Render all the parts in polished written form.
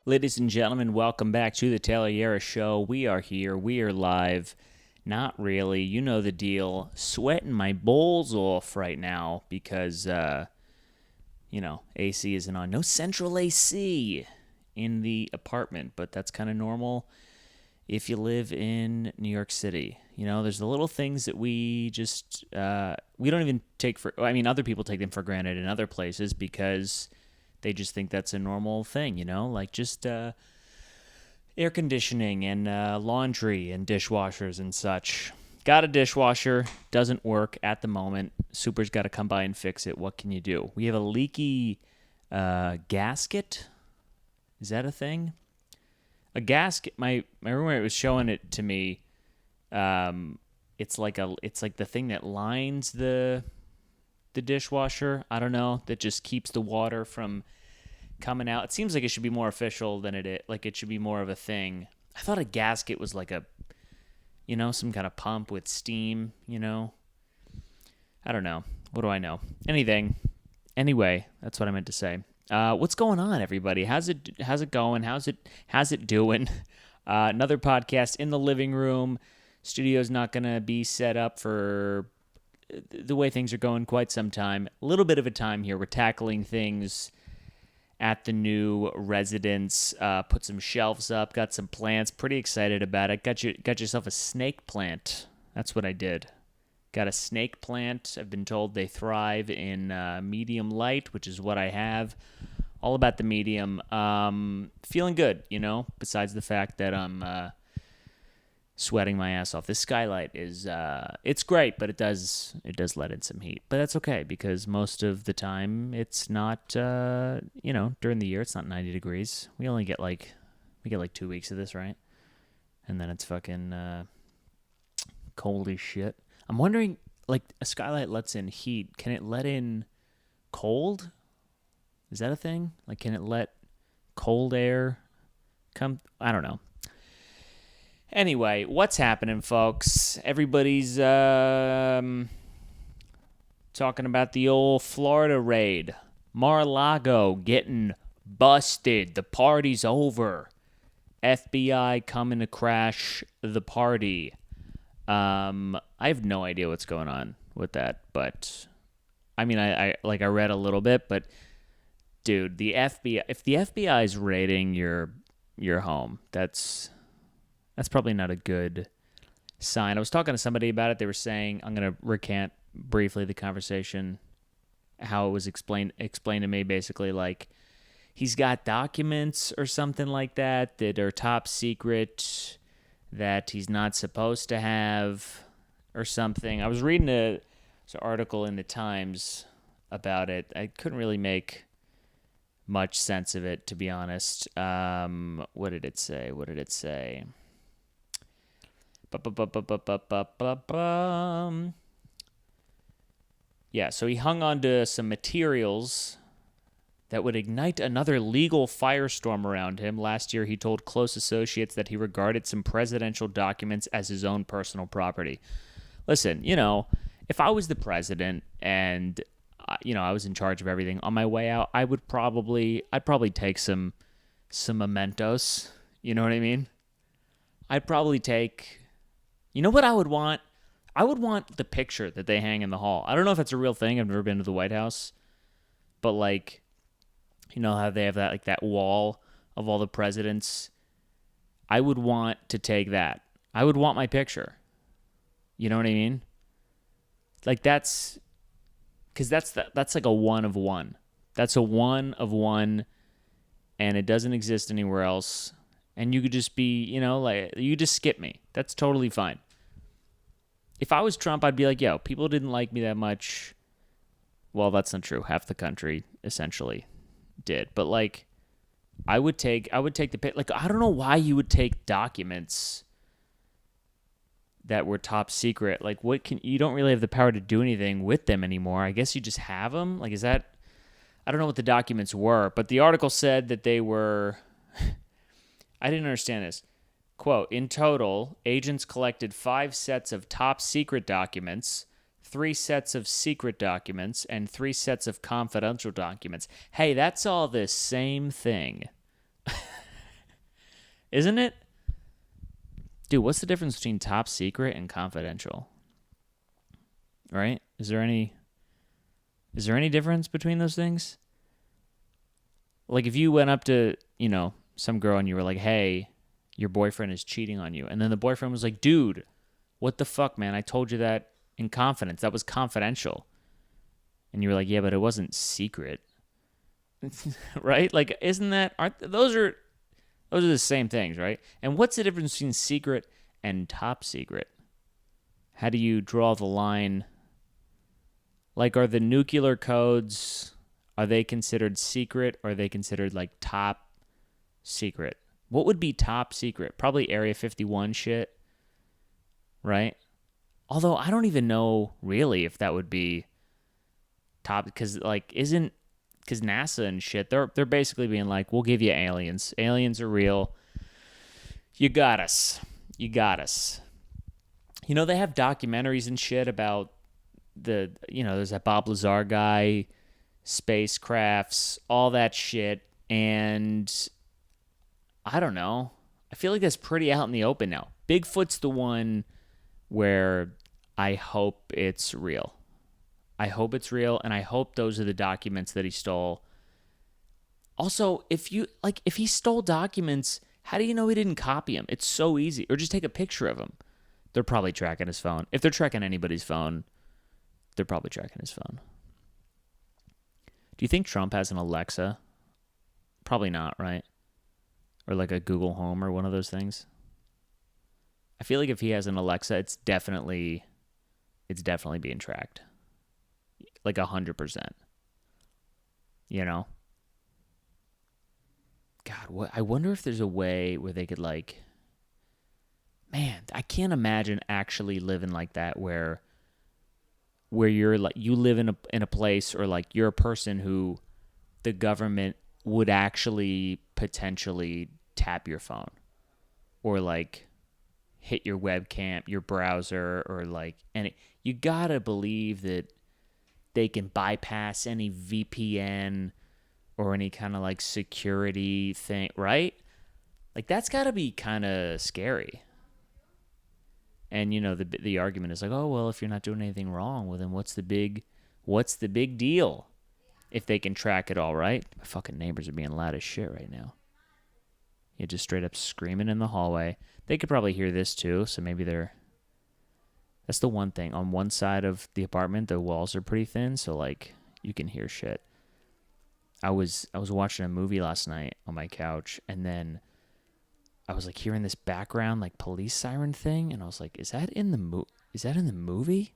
Ladies and gentlemen, welcome back to the Tayler Yarish Show. We are here. We are live. Not really. You know the deal. Sweating my balls off right now because, AC isn't on. No central AC in the apartment, but that's kind of normal if you live in New York City. You know, there's the little things that we just, we don't even take for, other people take them for granted in other places because they just think that's a normal thing, like just air conditioning and laundry and dishwashers and such. Got a dishwasher, doesn't work at the moment. Super's got to come by and fix it. What can you do? We have a leaky gasket. Is that a thing? A gasket. My roommate was showing it to me. It's like the thing that lines the dishwasher. I don't know, that just keeps the water from coming out. It seems like it should be more official than it is. Like it should be more of a thing. I thought a gasket was like a, some kind of pump with steam. I don't know. What do I know? Anything. Anyway, that's what I meant to say. What's going on, everybody? How's it going? How's it doing? Another podcast in the living room. Studio's not gonna be set up for the way things are going quite some time. A little bit of a time here. We're tackling things at the new residence. Put some shelves up. Got some plants. Pretty excited about it. Got yourself a snake plant. That's what I did. Got a snake plant. I've been told they thrive in medium light, which is what I have. All about the medium. Feeling good, besides the fact that I'm sweating my ass off. This skylight is it's great, but it does let in some heat. But that's okay because most of the time it's not during the year it's not 90 degrees. We get like 2 weeks of this, right? And then it's fucking cold as shit. I'm wondering, like, a skylight lets in heat. Can it let in cold? Is that a thing? Like, can it let cold air come? I don't know. Anyway, what's happening, folks? Everybody's talking about the old Florida raid. Mar-a-Lago getting busted. The party's over. FBI coming to crash the party. I have no idea what's going on with that, but I read a little bit, but dude, the FBI, if the FBI is raiding your home, that's probably not a good sign. I was talking to somebody about it. They were saying, I'm going to recant briefly the conversation, how it was explained to me, basically like he's got documents or something like that are top secret that he's not supposed to have or something. I was reading an article in the Times about it. I couldn't really make much sense of it, to be honest. What did it say? Yeah, so he hung on to some materials that would ignite another legal firestorm around him. Last year, he told close associates that he regarded some presidential documents as his own personal property. Listen, if I was the president and, I was in charge of everything, on my way out, I'd probably take some mementos. You know what I mean? I'd probably take, what I would want? I would want the picture that they hang in the hall. I don't know if it's a real thing. I've never been to the White House. But how they have that, like that wall of all the presidents. I would want to take that. I would want my picture. You know what I mean? Like that's like a one of one. That's a one of one, and it doesn't exist anywhere else. And you could just be, you just skip me. That's totally fine. If I was Trump, I'd be like, yo, people didn't like me that much. Well, that's not true. Half the country essentially did. But I would take the pic. I don't know why you would take documents that were top secret. You don't really have the power to do anything with them anymore. I guess you just have them. I don't know what the documents were, but the article said that they were, I didn't understand this. Quote, in total, agents collected 5 sets of top secret documents, 3 sets of secret documents, and 3 sets of confidential documents. Hey, that's all the same thing. Isn't it? Dude, what's the difference between top secret and confidential? Right? Is there any difference between those things? Like if you went up to, some girl and you were like, "Hey, your boyfriend is cheating on you." And then the boyfriend was like, "Dude, what the fuck, man? I told you that in confidence. That was confidential." And you were like, "Yeah, but it wasn't secret." Right? Like aren't those are the same things, right? And what's the difference between secret and top secret? How do you draw the line? Like, are the nuclear codes, are they considered secret or are they considered like top secret? What would be top secret? Probably Area 51 shit, right? Although I don't even know really if that would be top, because because NASA and shit, they're basically being like, we'll give you aliens. Aliens are real. You got us. They have documentaries and shit about there's that Bob Lazar guy, spacecrafts, all that shit. And I don't know. I feel like that's pretty out in the open now. Bigfoot's the one where I hope it's real. And I hope those are the documents that he stole. Also, if he stole documents, how do you know he didn't copy them? It's so easy. Or just take a picture of him. They're probably tracking his phone. If they're tracking anybody's phone, they're probably tracking his phone. Do you think Trump has an Alexa? Probably not, right? Or like a Google Home or one of those things. I feel like if he has an Alexa, it's definitely being tracked. Like 100%. God, I wonder if there's a way where they could man, I can't imagine actually living like that where you're like, you live in a place, or like you're a person who the government would actually potentially tap your phone or like hit your webcam, your browser, or like, and you gotta believe that they can bypass any VPN or any kind of like security thing, right? Like that's gotta be kind of scary. And the argument is like, oh well, if you're not doing anything wrong, well then what's the big deal if they can track it all, right? My fucking neighbors are being loud as shit right now. You're just straight up screaming in the hallway. They could probably hear this too, so maybe that's the one thing. On one side of the apartment, the walls are pretty thin, so like you can hear shit. I was watching a movie last night on my couch, and then I was like hearing this background like police siren thing, and I was like, is that in the movie?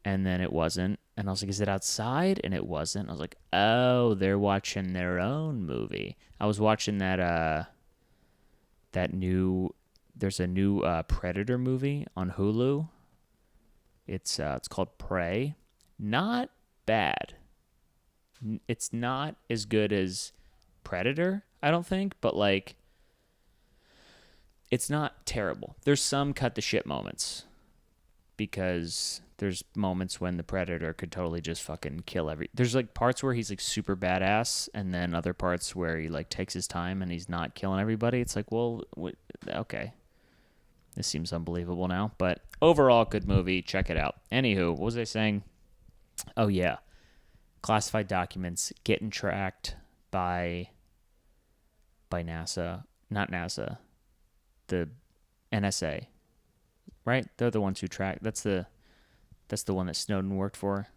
And then it wasn't. And I was like, is it outside? And it wasn't. I was like, oh, they're watching their own movie. I was watching there's a new Predator movie on Hulu. It's called Prey. Not bad. It's not as good as Predator, I don't think, but like it's not terrible. There's some cut the shit moments, because there's moments when the Predator could totally just fucking kill there's like parts where he's like super badass, and then other parts where he like takes his time and he's not killing everybody. It's like, well, okay. This seems unbelievable now, but overall good movie. Check it out. Anywho, what was I saying? Oh yeah. Classified documents getting tracked by NASA, not NASA, the NSA, right? They're the ones who track. That's the one that Snowden worked for.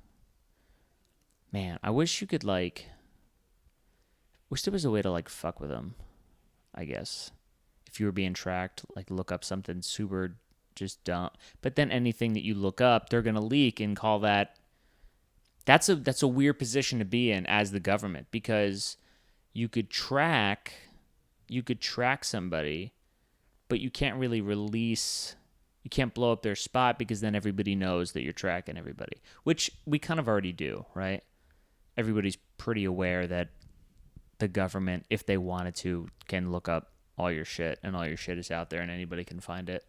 Man, I wish you could wish there was a way to like fuck with them, I guess. If you were being tracked, like look up something super just dumb. But then anything that you look up, they're going to leak and call that. That's a weird position to be in as the government, because you could track somebody, but you can't really you can't blow up their spot, because then everybody knows that you're tracking everybody, which we kind of already do, right? Everybody's pretty aware that the government, if they wanted to, can look up all your shit, and all your shit is out there and anybody can find it.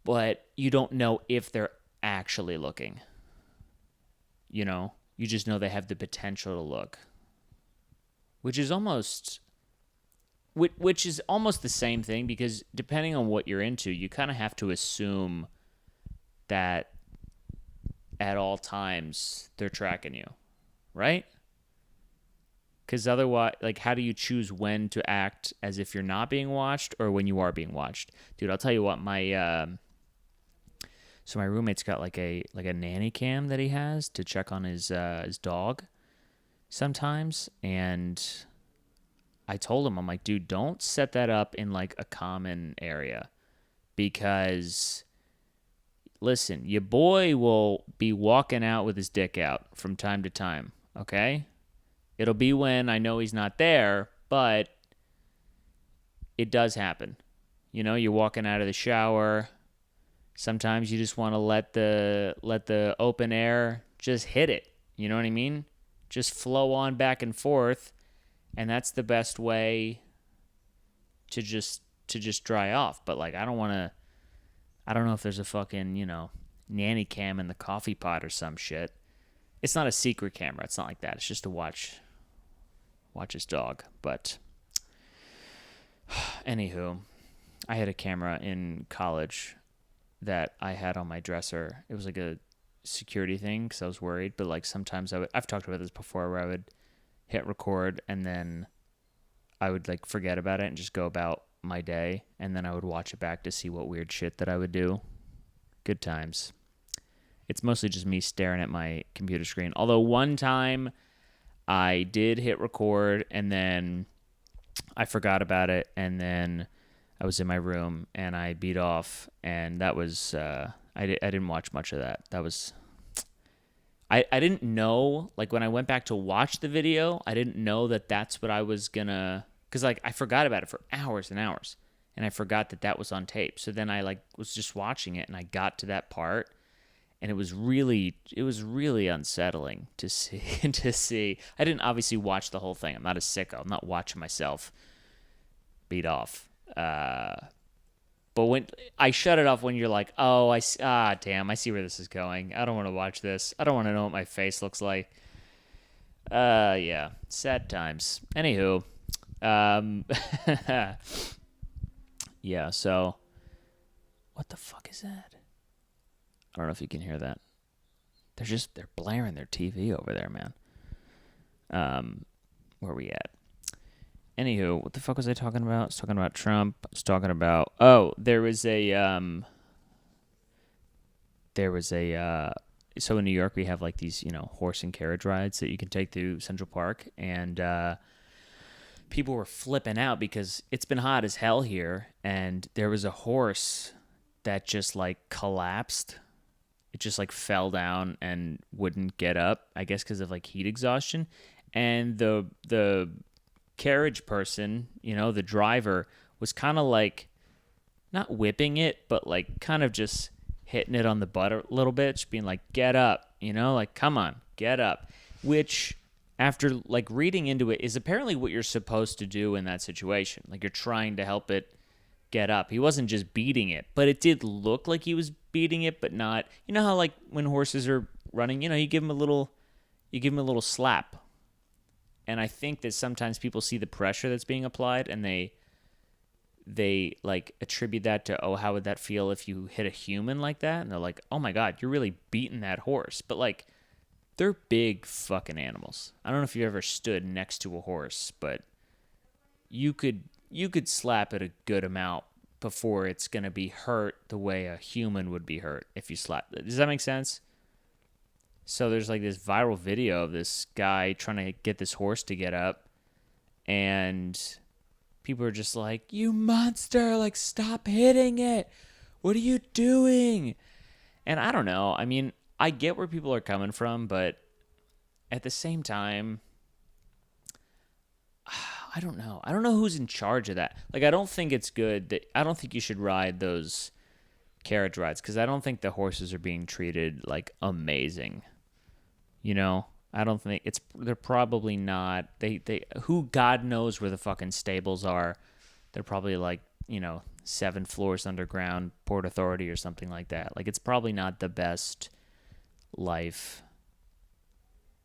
But you don't know if they're actually looking. You just know they have the potential to look, which is almost which is almost the same thing, because depending on what you're into, you kind of have to assume that at all times they're tracking you, right? Because otherwise, like, how do you choose when to act as if you're not being watched or when you are being watched? Dude, I'll tell you what, so my roommate's got like a nanny cam that he has to check on his dog sometimes, and I told him, I'm like, dude, don't set that up in like a common area, because listen, your boy will be walking out with his dick out from time to time, okay? It'll be when I know he's not there, but it does happen. You know, you're walking out of the shower. Sometimes you just want to let the open air just hit it. You know what I mean? Just flow on back and forth. And that's the best way to just dry off. But like, I don't know if there's a fucking, nanny cam in the coffee pot or some shit. It's not a secret camera. It's not like that. It's just to watch his dog. But anywho, I had a camera in college that I had on my dresser. It was like a security thing because I was worried. But like sometimes I've talked about this before, where I would hit record and then I would like forget about it and just go about my day, and then I would watch it back to see what weird shit that I would do. Good times. It's mostly just me staring at my computer screen. Although one time I did hit record and then I forgot about it, and then I was in my room and I beat off, and that was I didn't watch much of that. That was I didn't know, like when I went back to watch the video, I didn't know that that's what I was gonna, because like I forgot about it for hours and hours, and I forgot that was on tape. So then I like was just watching it and I got to that part, and it was really unsettling to see. I didn't obviously watch the whole thing. I'm not a sicko. I'm not watching myself beat off. But when I shut it off, when you're like, oh, damn, I see where this is going. I don't want to watch this. I don't want to know what my face looks like. Yeah, sad times. Anywho, yeah. So, what the fuck is that? I don't know if you can hear that. They're blaring their TV over there, man. Where are we at? Anywho, what the fuck was I talking about? I was talking about Trump. I was talking about, there was a so in New York we have like these, horse and carriage rides that you can take through Central Park, and people were flipping out because it's been hot as hell here, and there was a horse that just like collapsed. It just like fell down and wouldn't get up, I guess because of like heat exhaustion, and the carriage person, the driver, was kind of like not whipping it, but like kind of just hitting it on the butt a little bit, just being like, get up, like, come on, get up. Which, after like reading into it, is apparently what you're supposed to do in that situation. Like, you're trying to help it get up. He wasn't just beating it, but it did look like he was beating it, but not. You know how like when horses are running, you give them a little slap. And I think that sometimes people see the pressure that's being applied, and they like attribute that to, oh, how would that feel if you hit a human like that? And they're like, oh my God, you're really beating that horse. But like, they're big fucking animals. I don't know if you ever stood next to a horse, but you could slap it a good amount before it's gonna be hurt the way a human would be hurt if you slap it. Does that make sense? So there's like this viral video of this guy trying to get this horse to get up, and people are just like, you monster, like, stop hitting it. What are you doing? And I don't know. I mean, I get where people are coming from, but at the same time, I don't know. I don't know who's in charge of that. Like, I don't think it's good. I don't think you should ride those carriage rides, because I don't think the horses are being treated like amazing. I don't think they're probably not. Who God knows where the fucking stables are. They're probably like, 7 floors underground, Port Authority or something like that. Like, it's probably not the best life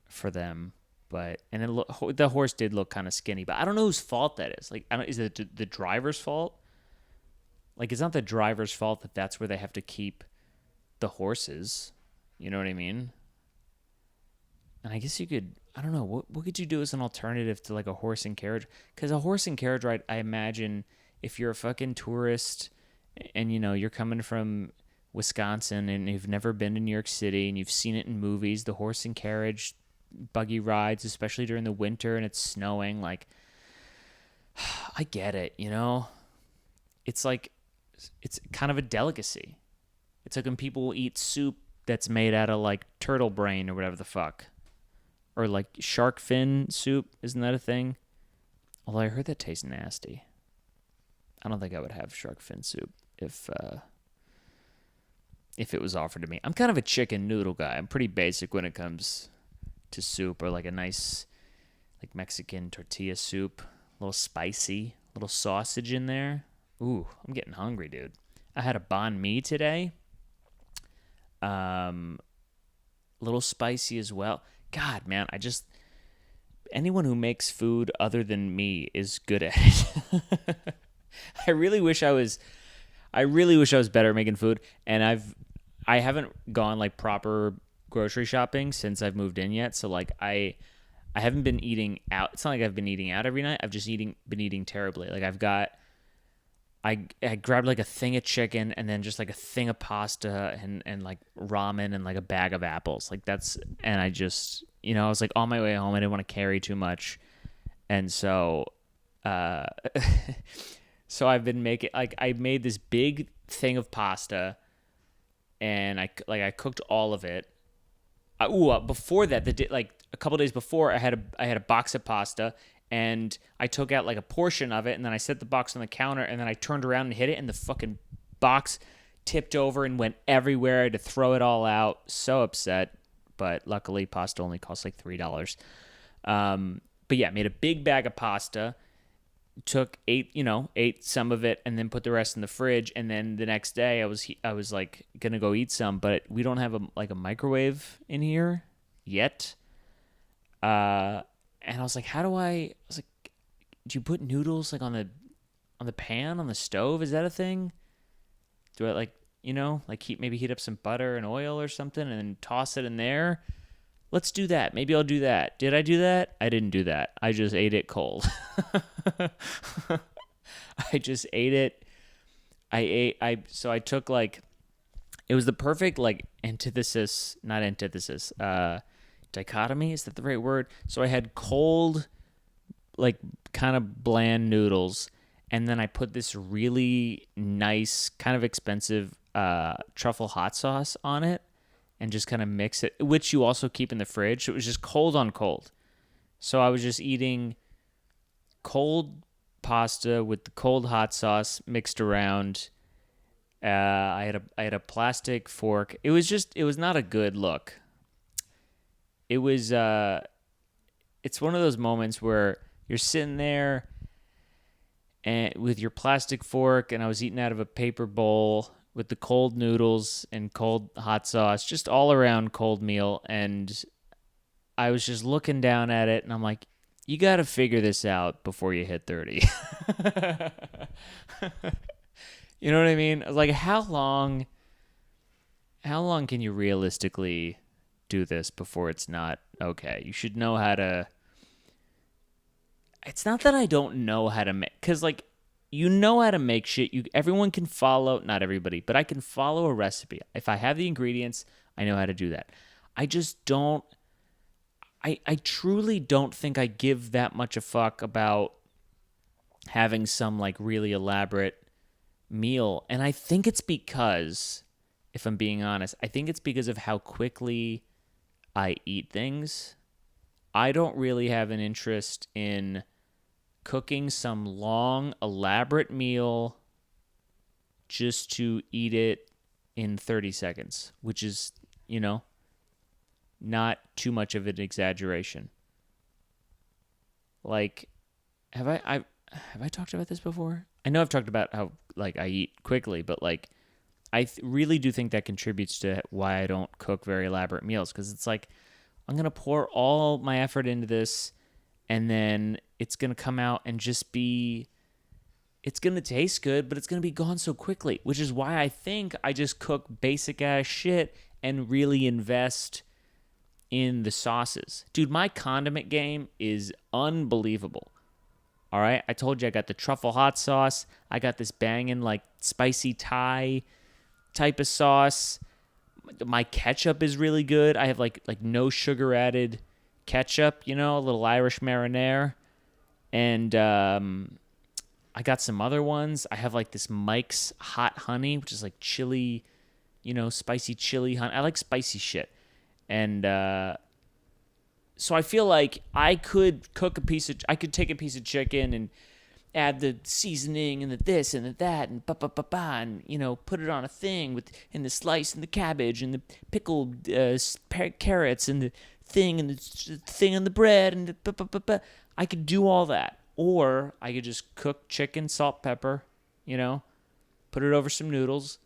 for them. And the horse did look kind of skinny, but I don't know whose fault that is. Like, is it the driver's fault? Like, it's not the driver's fault that that's where they have to keep the horses. You know what I mean? And I guess you could, I don't know, what could you do as an alternative to like a horse and carriage? Because a horse and carriage ride, I imagine if you're a fucking tourist and, you're coming from Wisconsin and you've never been to New York City and you've seen it in movies, the horse and carriage buggy rides, especially during the winter and it's snowing, like, I get it, It's like, it's kind of a delicacy. It's like when people eat soup that's made out of like turtle brain or whatever the fuck. Or like shark fin soup, isn't that a thing? Although I heard that tastes nasty. I don't think I would have shark fin soup if it was offered to me. I'm kind of a chicken noodle guy. I'm pretty basic when it comes to soup, or like a nice like Mexican tortilla soup, a little spicy, a little sausage in there. Ooh, I'm getting hungry, dude. I had a banh mi today. Little spicy as well. God, man, anyone who makes food other than me is good at it. I really wish I was better at making food, and I haven't gone like proper grocery shopping since I've moved in yet. So like I haven't been eating out. It's not like I've been eating out every night. I've just been eating terribly. Like I grabbed like a thing of chicken and then just like a thing of pasta and like ramen and like a bag of apples. And I just, I was like on my way home. I didn't want to carry too much. And so, so I've been making, like, I made this big thing of pasta and I cooked all of it. Before that, like a couple days before, I had a box of pasta. And I took out like a portion of it, and then I set the box on the counter, and then I turned around and hit it, and the fucking box tipped over and went everywhere. I had to throw it all out. So upset, but luckily pasta only costs like $3. But yeah, made a big bag of pasta, ate some of it, and then put the rest in the fridge. And then the next day, I was like gonna go eat some, but we don't have a microwave in here yet. And I was like, do you put noodles like on the pan, on the stove? Is that a thing? Do I heat up some butter and oil or something and then toss it in there? Let's do that. Maybe I'll do that. Did I do that? I didn't do that. I just ate it cold. I just ate it. So I took like, it was the perfect like dichotomy, is that the right word? So I had cold, like kind of bland noodles, and then I put this really nice, kind of expensive truffle hot sauce on it, and just kind of mix it, which you also keep in the fridge. So it was just cold on cold. So I was just eating cold pasta with the cold hot sauce mixed around. I had a plastic fork. It was not a good look. It was, it's one of those moments where you're sitting there and with your plastic fork, and I was eating out of a paper bowl with the cold noodles and cold hot sauce, just all around cold meal. And I was just looking down at it, and I'm like, you got to figure this out before you hit 30. You know what I mean? I was like, how long can you realistically do this before it's not okay? You should know how to. It's not that I don't know how to make, because like, you know how to make shit. Everyone can follow, not everybody, but I can follow a recipe. If I have the ingredients, I know how to do that. I just don't. I truly don't think I give that much a fuck about having some like really elaborate meal. And I think it's because, if I'm being honest, I think it's because of how quickly I eat things. I don't really have an interest in cooking some long, elaborate meal just to eat it in 30 seconds, which is, not too much of an exaggeration. Like, have I talked about this before? I know I've talked about how like I eat quickly, but like I really do think that contributes to why I don't cook very elaborate meals, because it's like I'm going to pour all my effort into this, and then it's going to come out and just be, it's going to taste good, but it's going to be gone so quickly, which is why I think I just cook basic ass shit and really invest in the sauces. Dude, my condiment game is unbelievable. All right, I told you I got the truffle hot sauce. I got this banging like spicy Thai type of sauce. My ketchup is really good. I have like no sugar added ketchup, you know, a little Irish marinara. And I got some other ones. I have like this Mike's hot honey, which is like chili, you know, spicy chili honey. I like spicy shit. And so I feel like I could take a piece of chicken and add the seasoning and the this and the that and and, you know, put it on a thing and the slice and the cabbage and the pickled carrots and the thing on the bread and the I could do all that. Or I could just cook chicken, salt, pepper, you know, put it over some noodles,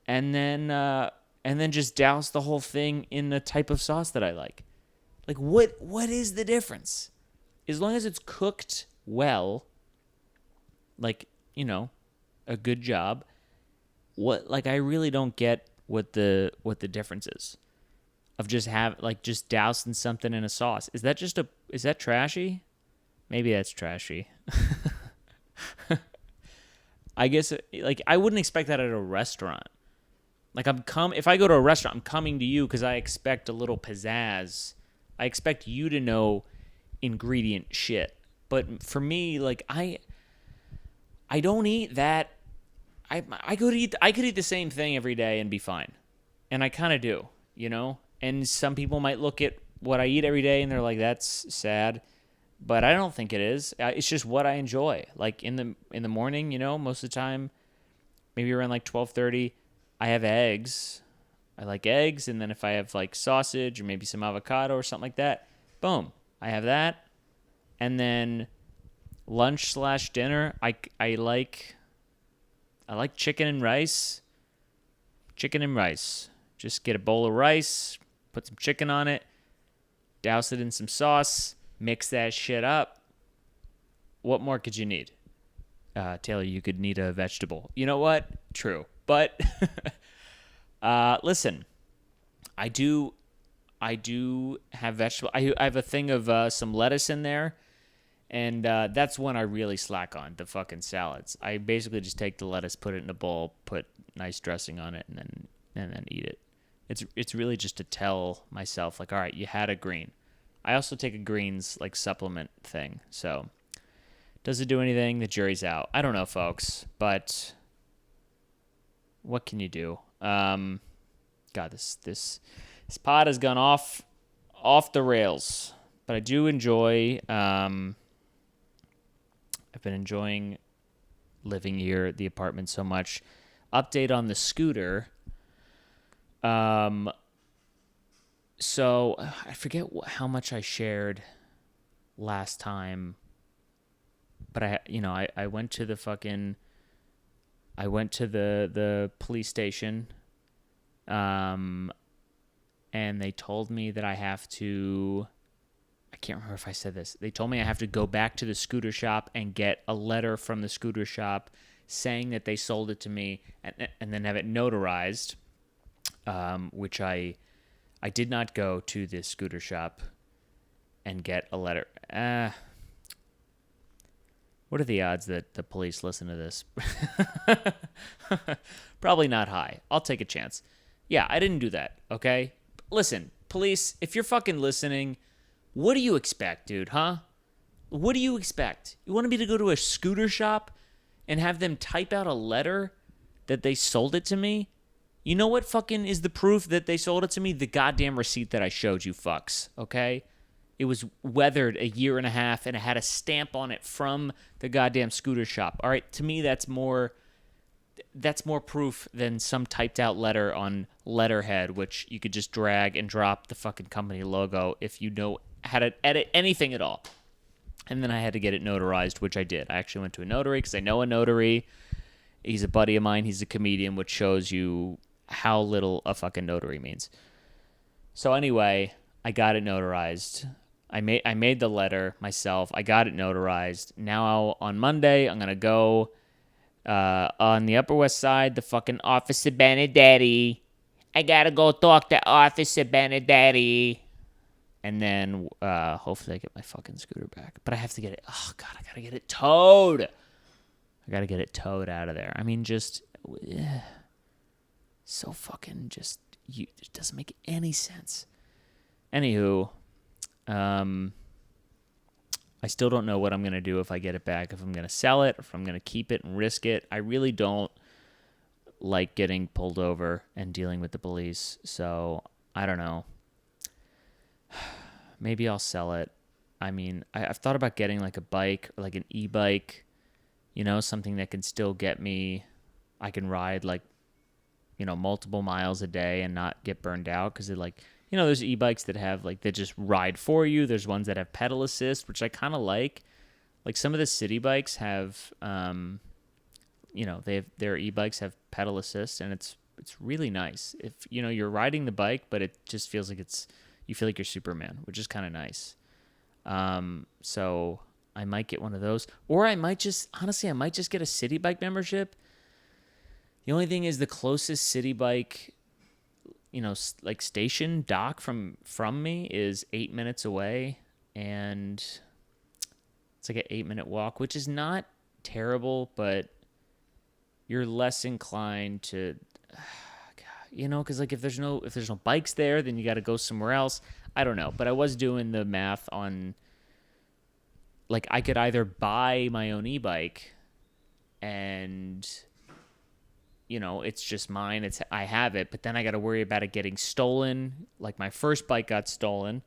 and then just douse the whole thing in the type of sauce that I like. Like, what is the difference? As long as it's cooked well, like, you know, a good job, I really don't get what the difference is of just dousing something in a sauce. Is that trashy? Maybe that's trashy. I guess, like, I wouldn't expect that at a restaurant. Like, if I go to a restaurant, I'm coming to you because I expect a little pizzazz. I expect you to know ingredient shit. But for me, like, I don't eat that. I could eat the same thing every day and be fine. And I kind of do, you know? And some people might look at what I eat every day and they're like, that's sad. But I don't think it is. It's just what I enjoy. Like in the morning, you know, most of the time, maybe around like 12:30, I have eggs. I like eggs, and then if I have like sausage or maybe some avocado or something like that, boom, I have that. And then lunch/dinner, I like chicken and rice. Chicken and rice. Just get a bowl of rice, put some chicken on it, douse it in some sauce. Mix that shit up. What more could you need? Taylor, you could need a vegetable. You know what? True. But listen, I do have vegetable. I have a thing of some lettuce in there, and that's when I really slack on the fucking salads. I basically just take the lettuce, put it in a bowl, put nice dressing on it, and then eat it. It's really just to tell myself, like, all right, you had a green. I also take a greens like supplement thing. So does it do anything? The jury's out. I don't know, folks, but what can you do? God, this pod has gone off the rails, but I do enjoy. I've been enjoying living here at the apartment so much. Update on the scooter. So I forget how much I shared last time, but I went to the police station, and they told me that I have to. I can't remember if I said this. They told me I have to go back to the scooter shop and get a letter from the scooter shop saying that they sold it to me, and then have it notarized, which I did not go to the scooter shop and get a letter. What are the odds that the police listen to this? Probably not high. I'll take a chance. Yeah, I didn't do that, okay? Listen, police, if you're fucking listening, what do you expect, dude, huh? What do you expect? You want me to go to a scooter shop and have them type out a letter that they sold it to me? You know what fucking is the proof that they sold it to me? The goddamn receipt that I showed you fucks, okay? It was weathered 1.5 years, and it had a stamp on it from the goddamn scooter shop. All right, to me, that's more proof than some typed out letter on letterhead, which you could just drag and drop the fucking company logo if you know how to edit anything at all. And then I had to get it notarized, which I did. I actually went to a notary because I know a notary. He's a buddy of mine. He's a comedian, which shows you how little a fucking notary means. So anyway, I got it notarized. I made the letter myself. I got it notarized. Now on Monday, I'm going to go on the Upper West Side, the fucking Officer Benedetti. I got to go talk to Officer Benedetti. And then hopefully I get my fucking scooter back. But I have to get it. Oh, God, I got to get it towed. I got to get it towed out of there. I mean, just so fucking just, it doesn't make any sense. Anywho, I still don't know what I'm going to do if I get it back, if I'm going to sell it, if I'm going to keep it and risk it. I really don't like getting pulled over and dealing with the police, so I don't know. Maybe I'll sell it. I mean, I've thought about getting like a bike or like an e-bike, you know, something that can still get me, I can ride like, you know, multiple miles a day and not get burned out, because it like, you know, there's e-bikes that have like, that just ride for you. There's ones that have pedal assist, which I kind of like. Like some of the city bikes have, you know, their e-bikes have pedal assist, and it's really nice. If, you know, you're riding the bike, but it just feels like you feel like you're Superman, which is kind of nice. So I might get one of those, or I might just get a city bike membership. The only thing is the closest city bike, you know, like station dock from me is 8 minutes away, and it's like an 8-minute walk, which is not terrible, but you're less inclined to, you know, because like if there's no bikes there, then you got to go somewhere else. I don't know, but I was doing the math on, like, I could either buy my own e-bike and, you know, it's just mine. I have it, but then I got to worry about it getting stolen. Like my first bike got stolen,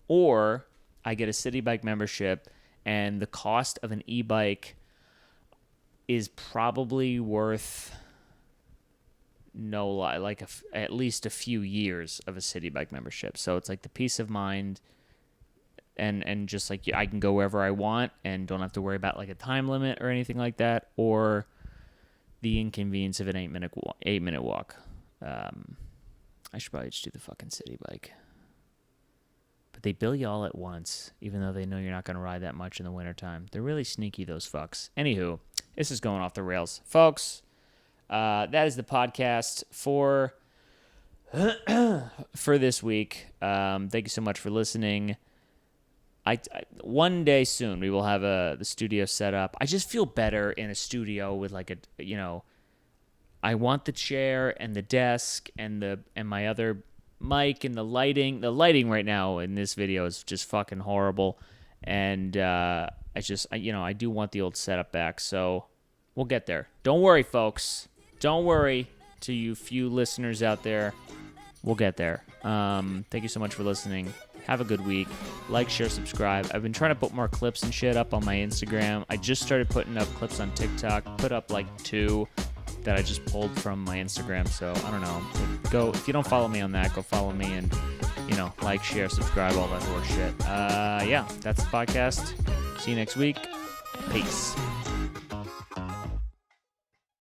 or I get a city bike membership, and the cost of an e-bike is probably worth at least a few years of a city bike membership. So it's like the peace of mind, and just like I can go wherever I want and don't have to worry about like a time limit or anything like that, or the inconvenience of an 8-minute walk. I should probably just do the fucking city bike. But they bill you all at once, even though they know you're not going to ride that much in the wintertime. They're really sneaky, those fucks. Anywho, this is going off the rails. Folks, that is the podcast for this week. Thank you so much for listening. I one day soon we will have the studio set up. I just feel better in a studio with like a, you know, I want the chair and the desk and my other mic and the lighting. The lighting right now in this video is just fucking horrible, and I do want the old setup back. So we'll get there. Don't worry, folks. Don't worry, to you few listeners out there. We'll get there. Thank you so much for listening. Have a good week. Like, share, subscribe. I've been trying to put more clips and shit up on my Instagram. I just started putting up clips on TikTok. Put up like 2 that I just pulled from my Instagram. So I don't know. If you don't follow me on that, go follow me, and, you know, like, share, subscribe, all that horse shit. Yeah, that's the podcast. See you next week. Peace.